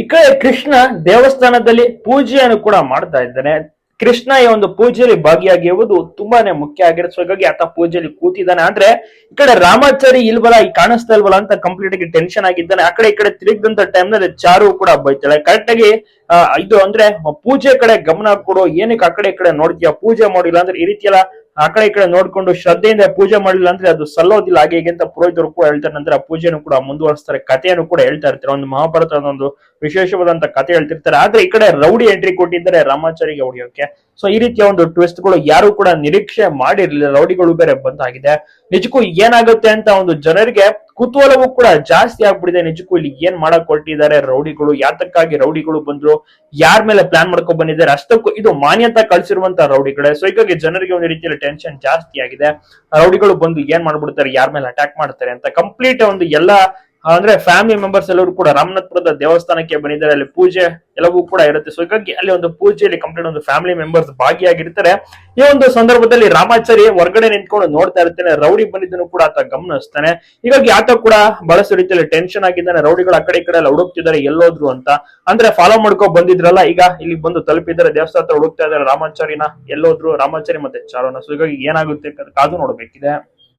ಈ ಕಡೆ ಕೃಷ್ಣ ದೇವಸ್ಥಾನದಲ್ಲಿ ಪೂಜೆಯನ್ನು ಕೂಡ ಮಾಡ್ತಾ ಇದ್ದಾನೆ. ಕೃಷ್ಣ ಈ ಒಂದು ಪೂಜೆಯಲ್ಲಿ ಭಾಗಿಯಾಗಿರುವುದು ತುಂಬಾನೇ ಮುಖ್ಯ ಆಗಿರುತ್ತೆ. ಸೊ ಹೀಗಾಗಿ ಆತ ಪೂಜೆಯಲ್ಲಿ ಕೂತಿದ್ದಾನೆ. ಆದ್ರೆ ಈ ಕಡೆ ರಾಮಾಚಾರಿ ಇಲ್ವಲ್ಲ, ಈ ಕಾಣಿಸ್ತಾ ಇಲ್ವಲ್ಲ ಅಂತ ಕಂಪ್ಲೀಟ್ ಆಗಿ ಟೆನ್ಷನ್ ಆಗಿದ್ದಾನೆ. ಆ ಕಡೆ ಈ ಕಡೆ ತಿರುಗಿದಂತ ಟೈಮ್ ನಲ್ಲಿ ಚಾರು ಕೂಡ ಬೈತಾಳೆ. ಕರೆಕ್ಟ್ ಆಗಿ ಇದು ಅಂದ್ರೆ ಪೂಜೆ ಕಡೆ ಗಮನ ಕೊಡು, ಏನಕ್ಕೆ ಆ ಕಡೆ ಈ ಕಡೆ ನೋಡ್ತೀಯ, ಪೂಜೆ ಮಾಡಿಲ್ಲ ಅಂದ್ರೆ ಈ ರೀತಿ ಎಲ್ಲ ಆ ಕಡೆ ಈ ಕಡೆ ನೋಡ್ಕೊಂಡು ಶ್ರದ್ಧೆಯಿಂದ ಪೂಜೆ ಮಾಡಿಲ್ಲ ಅಂದ್ರೆ ಅದು ಸಲ್ಲೋದಿಲ್ಲ, ಹಾಗೆ ಹೀಗೆ ಅಂತ ಪುರೋಹಿತರು ಕೂಡ ಹೇಳ್ತಾರೆ. ನಂತರ ಪೂಜೆಯನ್ನು ಕೂಡ ಮುಂದುವರಿಸ್ತಾರೆ, ಕಥೆಯನ್ನು ಕೂಡ ಹೇಳ್ತಾ ಇರ್ತಾರೆ. ಒಂದು ಮಹಾಭಾರತದ ಒಂದು ವಿಶೇಷವಾದಂತ ಕಥೆ ಹೇಳ್ತಿರ್ತಾರೆ. ಆದ್ರೆ ಈ ಕಡೆ ರೌಡಿ ಎಂಟ್ರಿ ಕೊಟ್ಟಿದ್ದಾರೆ ರಾಮಾಚಾರಿಗೆ ಹೊಡಿಯೋಕೆ. ಸೊ ಈ ರೀತಿಯ ಒಂದು ಟ್ವಿಸ್ಟ್ ಗಳು ಯಾರು ಕೂಡ ನಿರೀಕ್ಷೆ ಮಾಡಿರ್ಲಿಲ್ಲ. ರೌಡಿಗಳು ಬೇರೆ ಬಂದಾಗಿದೆ. ನಿಜಕ್ಕೂ ಏನಾಗುತ್ತೆ ಅಂತ ಒಂದು ಜನರಿಗೆ ಕುತೂಹಲವೂ ಕೂಡ ಜಾಸ್ತಿ ಆಗ್ಬಿಟ್ಟಿದೆ. ನಿಜಕ್ಕೂ ಇಲ್ಲಿ ಏನ್ ಮಾಡಕ್ ಹೊರಟಿದ್ದಾರೆ ರೌಡಿಗಳು, ಯಾತಕ್ಕಾಗಿ ರೌಡಿಗಳು ಬಂದ್ರು, ಯಾರ ಮೇಲೆ ಪ್ಲಾನ್ ಮಾಡ್ಕೊಂಡ್ ಬಂದಿದ್ದಾರೆ, ಅಷ್ಟಕ್ಕೂ ಇದು ಮಾನ್ಯತಾ ಕಳ್ಸಿರುವಂತ ರೌಡಿಗಳೇ. ಸೊ ಹೀಗಾಗಿ ಜನರಿಗೆ ಒಂದು ರೀತಿಯಲ್ಲಿ ಟೆನ್ಷನ್ ಜಾಸ್ತಿ ಆಗಿದೆ. ರೌಡಿಗಳು ಬಂದು ಏನ್ ಮಾಡ್ಬಿಡ್ತಾರೆ, ಯಾರ ಮೇಲೆ ಅಟ್ಯಾಕ್ ಮಾಡ್ತಾರೆ ಅಂತ ಕಂಪ್ಲೀಟ್ ಒಂದು ಎಲ್ಲಾ ಅಂದ್ರೆ ಫ್ಯಾಮಿಲಿ ಮೆಂಬರ್ಸ್ ಎಲ್ಲರೂ ಕೂಡ ರಾಮನಾಥಪುರದ ದೇವಸ್ಥಾನಕ್ಕೆ ಬಂದಿದ್ದಾರೆ. ಅಲ್ಲಿ ಪೂಜೆ ಎಲ್ಲವೂ ಕೂಡ ಇರುತ್ತೆ. ಸೊ ಹೀಗಾಗಿ ಅಲ್ಲಿ ಒಂದು ಪೂಜೆಯಲ್ಲಿ ಕಂಪ್ಲೀಟ್ ಒಂದು ಫ್ಯಾಮಿಲಿ ಮೆಂಬರ್ಸ್ ಭಾಗಿಯಾಗಿರ್ತಾರೆ. ಈ ಒಂದು ಸಂದರ್ಭದಲ್ಲಿ ರಾಮಾಚಾರಿ ಹೊರಗಡೆ ನಿಂತ್ಕೊಂಡು ನೋಡ್ತಾ ಇರ್ತಾನೆ. ರೌಡಿ ಬಂದಿದ್ದನ್ನು ಕೂಡ ಆತ ಗಮನಿಸ್ತಾನೆ. ಹೀಗಾಗಿ ಆತ ಕೂಡ ಬಹಳಷ್ಟು ರೀತಿಯಲ್ಲಿ ಟೆನ್ಷನ್ ಆಗಿದ್ದಾನೆ. ರೌಡಿಗಳು ಆ ಕಡೆ ಈ ಕಡೆ ಎಲ್ಲ ಹುಡುಕ್ತಿದ್ದಾರೆ ಎಲ್ಲೋದ್ರು ಅಂತ. ಅಂದ್ರೆ ಫಾಲೋ ಮಾಡ್ಕೊ ಬಂದಿದ್ರಲ್ಲ, ಈಗ ಇಲ್ಲಿ ಬಂದು ತಲುಪಿದ್ದಾರೆ, ದೇವಸ್ಥಾನ ಹತ್ರ ಹುಡುಕ್ತಾ ಇದ್ದಾರೆ ರಾಮಾಚಾರಿನ, ಎಲ್ಲೋದ್ರು ರಾಮಾಚಾರಿ ಮತ್ತೆ ಚಾರುನ. ಸೊ ಹೀಗಾಗಿ ಏನಾಗುತ್ತೆ ಕಾದು ನೋಡ್ಬೇಕಿದೆ.